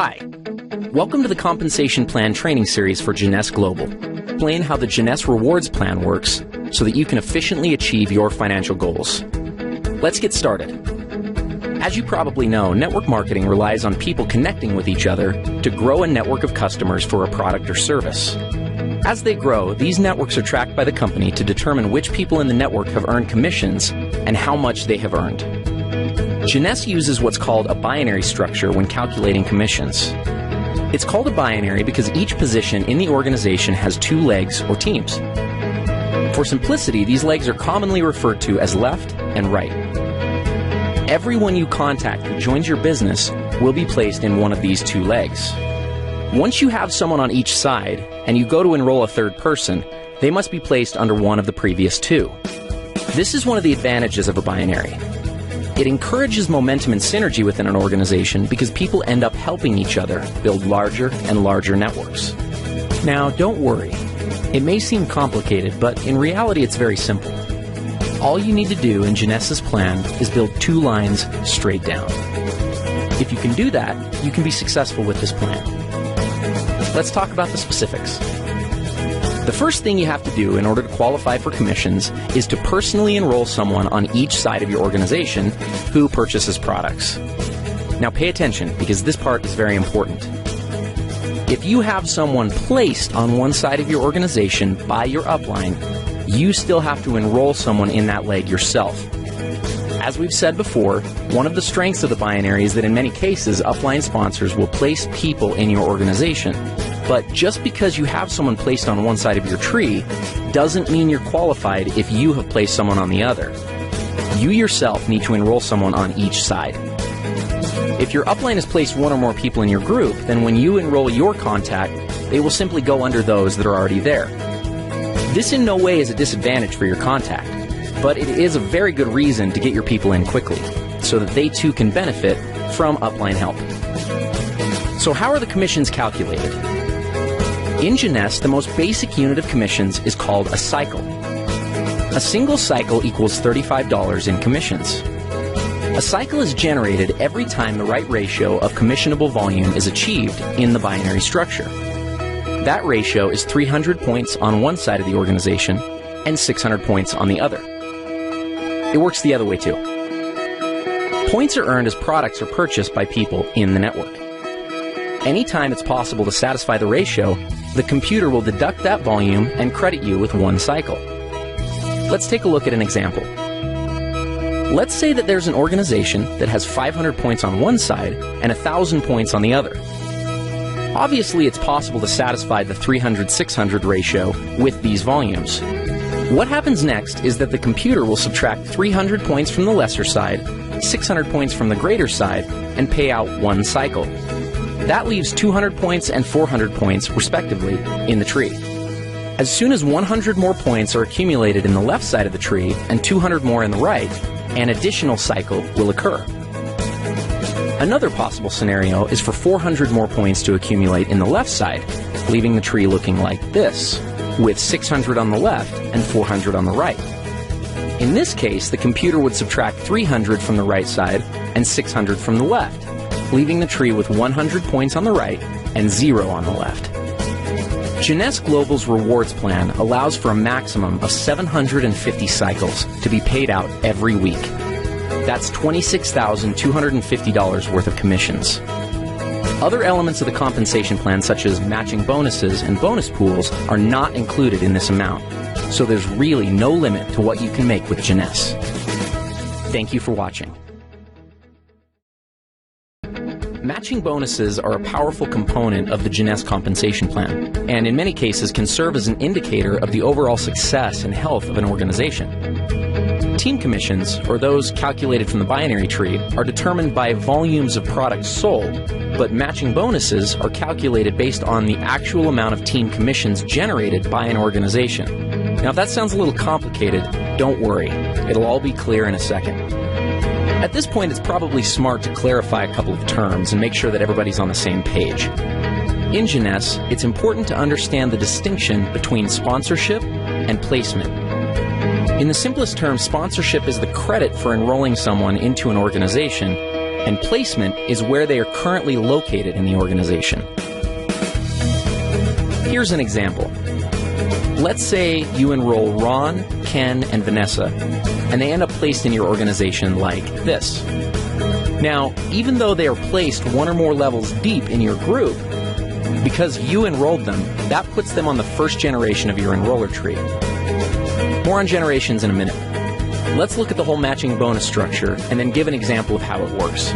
Hi, welcome to the Compensation Plan training series for Jeunesse Global. Explain how the Jeunesse Rewards Plan works so that you can efficiently achieve your financial goals. Let's get started. As you probably know, network marketing relies on people connecting with each other to grow a network of customers for a product or service. As they grow, these networks are tracked by the company to determine which people in the network have earned commissions and how much they have earned. Jeunesse uses what's called a binary structure when calculating commissions. It's called a binary because each position in the organization has two legs or teams. For simplicity, these legs are commonly referred to as left and right. Everyone you contact who joins your business will be placed in one of these two legs. Once you have someone on each side and you go to enroll a third person, they must be placed under one of the previous two. This is one of the advantages of a binary. It encourages momentum and synergy within an organization because people end up helping each other build larger and larger networks. Now, don't worry. It may seem complicated, but in reality it's very simple. All you need to do in Jeunesse's plan is build two lines straight down. If you can do that, you can be successful with this plan. Let's talk about the specifics. The first thing you have to do in order to qualify for commissions is to personally enroll someone on each side of your organization who purchases products. Now pay attention because this part is very important. If you have someone placed on one side of your organization by your upline, you still have to enroll someone in that leg yourself. As we've said before, one of the strengths of the binary is that in many cases, upline sponsors will place people in your organization. But just because you have someone placed on one side of your tree doesn't mean you're qualified if you have placed someone on the other. You yourself need to enroll someone on each side. If your upline has placed one or more people in your group, then when you enroll your contact, they will simply go under those that are already there. This in no way is a disadvantage for your contact, but it is a very good reason to get your people in quickly, so that they too can benefit from upline help. So how are the commissions calculated? In Jeunesse, the most basic unit of commissions is called a cycle. A single cycle equals $35 in commissions. A cycle is generated every time the right ratio of commissionable volume is achieved in the binary structure. That ratio is 300 points on one side of the organization and 600 points on the other. It works the other way too. Points are earned as products are purchased by people in the network. Anytime it's possible to satisfy the ratio, the computer will deduct that volume and credit you with one cycle. Let's take a look at an example. Let's say that there's an organization that has 500 points on one side and 1,000 points on the other. Obviously, it's possible to satisfy the 300-600 ratio with these volumes. What happens next is that the computer will subtract 300 points from the lesser side, 600 points from the greater side, and pay out one cycle. That leaves 200 points and 400 points, respectively, in the tree. As soon as 100 more points are accumulated in the left side of the tree and 200 more in the right, an additional cycle will occur. Another possible scenario is for 400 more points to accumulate in the left side, leaving the tree looking like this, with 600 on the left and 400 on the right. In this case, the computer would subtract 300 from the right side and 600 from the left, leaving the tree with 100 points on the right and 0 on the left. Jeunesse Global's rewards plan allows for a maximum of 750 cycles to be paid out every week. That's $26,250 worth of commissions. Other elements of the compensation plan, such as matching bonuses and bonus pools, are not included in this amount, so there's really no limit to what you can make with Jeunesse. Thank you for watching. Matching bonuses are a powerful component of the Jeunesse compensation plan, and in many cases can serve as an indicator of the overall success and health of an organization. Team commissions, or those calculated from the binary tree, are determined by volumes of products sold, but matching bonuses are calculated based on the actual amount of team commissions generated by an organization. Now, if that sounds a little complicated, don't worry. It'll all be clear in a second. At this point, it's probably smart to clarify a couple of terms and make sure that everybody's on the same page. In Jeunesse, it's important to understand the distinction between sponsorship and placement. In the simplest terms, sponsorship is the credit for enrolling someone into an organization, and placement is where they are currently located in the organization. Here's an example. Let's say you enroll Ron, Ken, and Vanessa, and they end up placed in your organization like this. Now, even though they are placed one or more levels deep in your group, because you enrolled them, that puts them on the first generation of your enroller tree. More on generations in a minute. Let's look at the whole matching bonus structure and then give an example of how it works.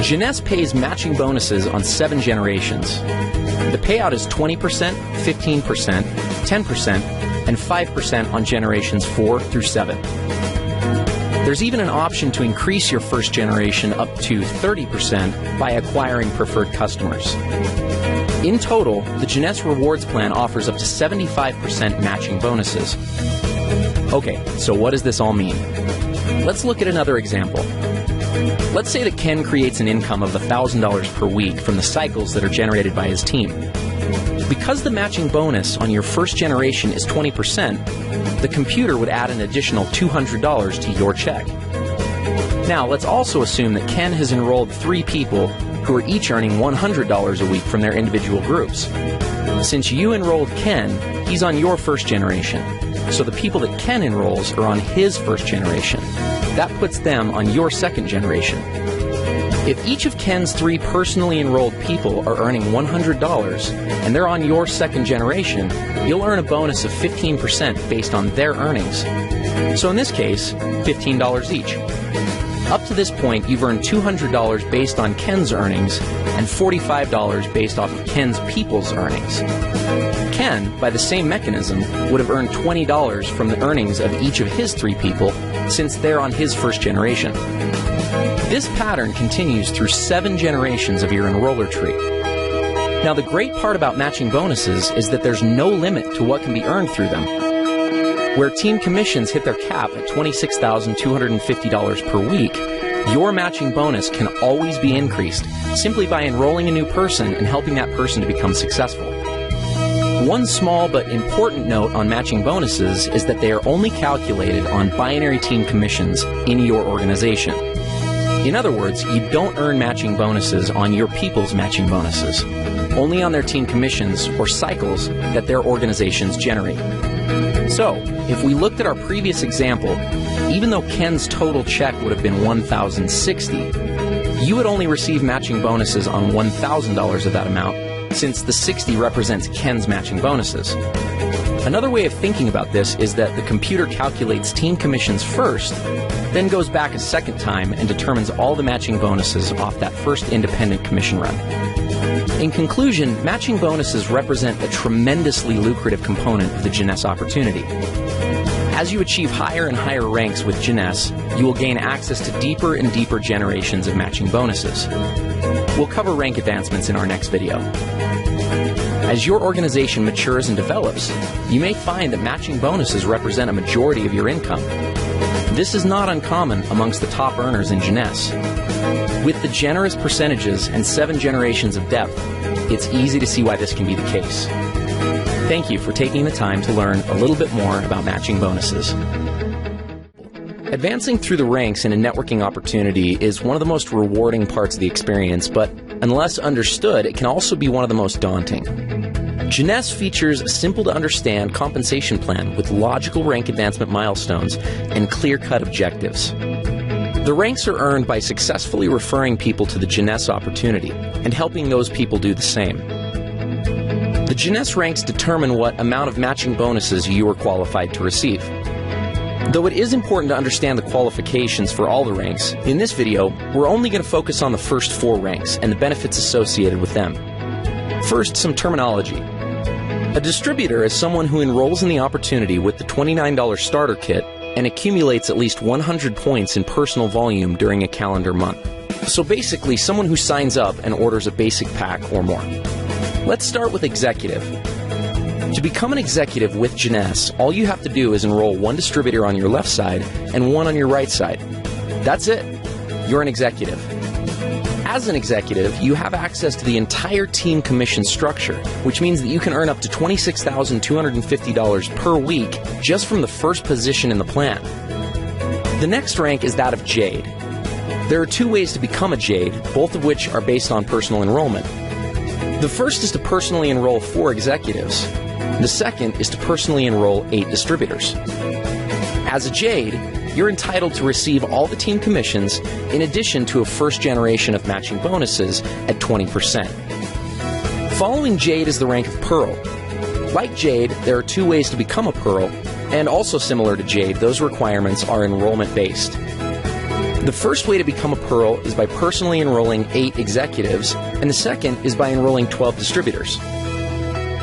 Jeunesse pays matching bonuses on 7 generations. The payout is 20%, 15%, 10%, and 5% on generations 4 through 7. There's even an option to increase your first generation up to 30% by acquiring preferred customers. In total, the Jeunesse Rewards Plan offers up to 75% matching bonuses. Okay, so what does this all mean? Let's look at another example. Let's say that Ken creates an income of $1,000 per week from the cycles that are generated by his team. Because the matching bonus on your first generation is 20%, the computer would add an additional $200 to your check. Now, let's also assume that Ken has enrolled 3 people who are each earning $100 a week from their individual groups. Since you enrolled Ken, he's on your first generation. So the people that Ken enrolls are on his first generation. That puts them on your second generation. If each of Ken's 3 personally enrolled people are earning $100 and they're on your second generation, you'll earn a bonus of 15% based on their earnings. So in this case, $15 each. Up to this point, you've earned $200 based on Ken's earnings and $45 based off of Ken's people's earnings. Ken, by the same mechanism, would have earned $20 from the earnings of each of his 3 people since they're on his first generation. This pattern continues through 7 generations of your enroller tree. Now, the great part about matching bonuses is that there's no limit to what can be earned through them. Where team commissions hit their cap at $26,250 per week, your matching bonus can always be increased simply by enrolling a new person and helping that person to become successful. One small but important note on matching bonuses is that they are only calculated on binary team commissions in your organization. In other words, you don't earn matching bonuses on your people's matching bonuses, only on their team commissions or cycles that their organizations generate. So, if we looked at our previous example, even though Ken's total check would have been $1,060, you would only receive matching bonuses on $1,000 of that amount, since the 60 represents Ken's matching bonuses. Another way of thinking about this is that the computer calculates team commissions first, then goes back a second time and determines all the matching bonuses off that first independent commission run. In conclusion, matching bonuses represent a tremendously lucrative component of the Jeunesse opportunity. As you achieve higher and higher ranks with Jeunesse, you will gain access to deeper and deeper generations of matching bonuses. We'll cover rank advancements in our next video. As your organization matures and develops, you may find that matching bonuses represent a majority of your income. This is not uncommon amongst the top earners in Jeunesse. With the generous percentages and 7 generations of depth, it's easy to see why this can be the case. Thank you for taking the time to learn a little bit more about matching bonuses. Advancing through the ranks in a networking opportunity is one of the most rewarding parts of the experience, but unless understood, it can also be one of the most daunting. Jeunesse features a simple-to-understand compensation plan with logical rank advancement milestones and clear-cut objectives. The ranks are earned by successfully referring people to the Jeunesse opportunity and helping those people do the same. The Jeunesse ranks determine what amount of matching bonuses you are qualified to receive. Though it is important to understand the qualifications for all the ranks, in this video, we're only going to focus on the first 4 ranks and the benefits associated with them. First, some terminology. A distributor is someone who enrolls in the opportunity with the $29 starter kit and accumulates at least 100 points in personal volume during a calendar month. So basically, someone who signs up and orders a basic pack or more. Let's start with executive. To become an executive with Jeunesse, all you have to do is enroll 1 distributor on your left side and 1 on your right side. That's it. You're an executive. As an executive, you have access to the entire team commission structure, which means that you can earn up to $26,250 per week just from the first position in the plan. The next rank is that of Jade. There are two ways to become a Jade, both of which are based on personal enrollment. The first is to personally enroll 4 executives. The second is to personally enroll 8 distributors. As a Jade, you're entitled to receive all the team commissions in addition to a first generation of matching bonuses at 20%. Following Jade is the rank of Pearl. Like Jade, there are 2 ways to become a Pearl, and also similar to Jade, those requirements are enrollment-based. The first way to become a Pearl is by personally enrolling 8 executives, and the second is by enrolling 12 distributors.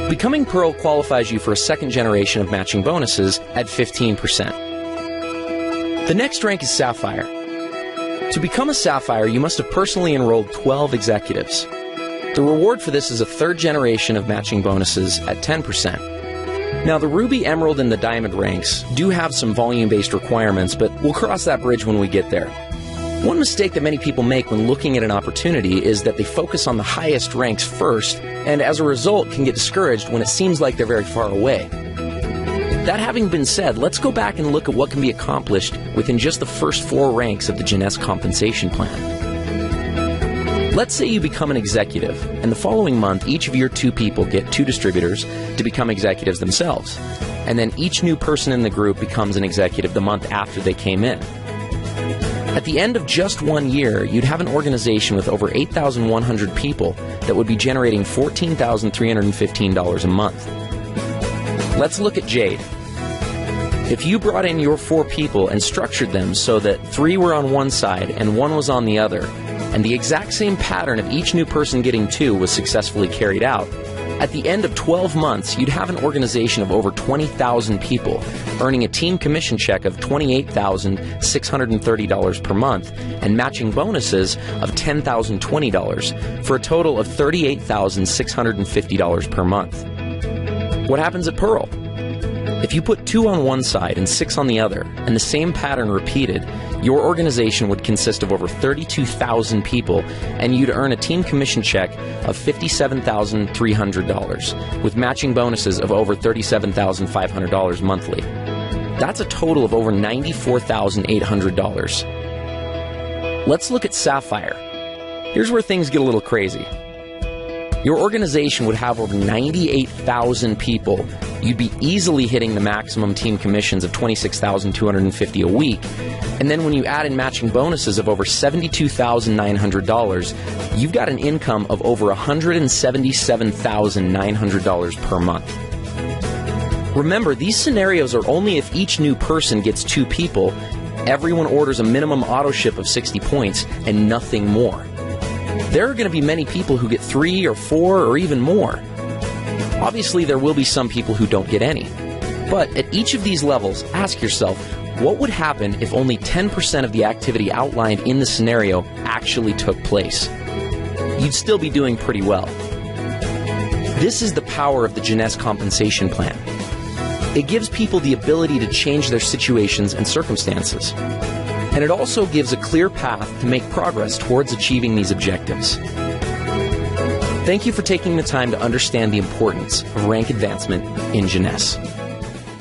Becoming Pearl qualifies you for a second generation of matching bonuses at 15%. The next rank is Sapphire. To become a Sapphire, you must have personally enrolled 12 executives. The reward for this is a third generation of matching bonuses at 10%. Now, the Ruby, Emerald, and the Diamond ranks do have some volume-based requirements, but we'll cross that bridge when we get there. One mistake that many people make when looking at an opportunity is that they focus on the highest ranks first, and as a result can get discouraged when it seems like they're very far away. That having been said, let's go back and look at what can be accomplished within just the first 4 ranks of the Jeunesse compensation plan. Let's say you become an executive, and the following month each of your 2 people get 2 distributors to become executives themselves, and then each new person in the group becomes an executive the month after they came in. At the end of just 1 year, you'd have an organization with over 8,100 people that would be generating $14,315 a month. Let's look at Jade. If you brought in your 4 people and structured them so that 3 were on one side and 1 was on the other, and the exact same pattern of each new person getting 2 was successfully carried out, at the end of 12 months, you'd have an organization of over 20,000 people, earning a team commission check of $28,630 per month and matching bonuses of $10,020 for a total of $38,650 per month. What happens at Pearl? If you put 2 on one side and 6 on the other, and the same pattern repeated, your organization would consist of over 32,000 people, and you'd earn a team commission check of $57,300, with matching bonuses of over $37,500 monthly. That's a total of over $94,800. Let's look at Sapphire. Here's where things get a little crazy. Your organization would have over 98,000 people. You'd be easily hitting the maximum team commissions of $26,250 a week. And then when you add in matching bonuses of over $72,900, you've got an income of over $177,900 per month. Remember, these scenarios are only if each new person gets 2 people, everyone orders a minimum auto ship of 60 points, and nothing more. There are going to be many people who get 3 or 4 or even more. Obviously, there will be some people who don't get any. But at each of these levels, ask yourself, what would happen if only 10% of the activity outlined in the scenario actually took place? You'd still be doing pretty well. This is the power of the Jeunesse compensation plan. It gives people the ability to change their situations and circumstances. And it also gives a clear path to make progress towards achieving these objectives. Thank you for taking the time to understand the importance of rank advancement in Jeunesse.